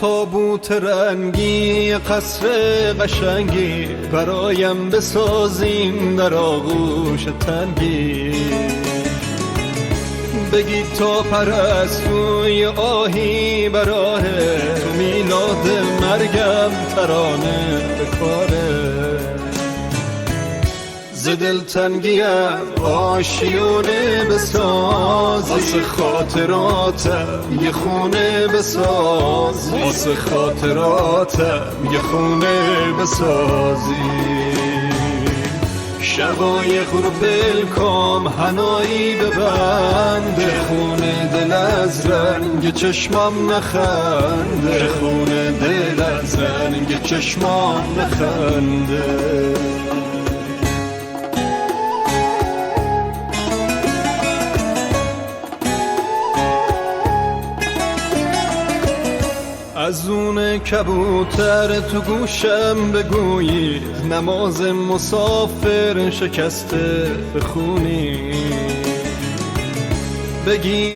تابوت رنگی قصر قشنگی برایم بسازیم در آغوش تنگی. بگید تا پرستوی آهی براره، تو میلاد مرگم ترانه بکاره. ز دلتنگیم آشیونه بساز، واسه خاطراتم یه خونه بساز، واسه خاطراتم یه خونه بسازی. شقایق رو بلکام هنایی ببنده، خونه دل از رنگ چشمام نخنده، خونه دل از رنگ چشمام نخنده. از اون کبوتر تو گوشم بگویید، نماز مسافر شکسته بخونی. بگی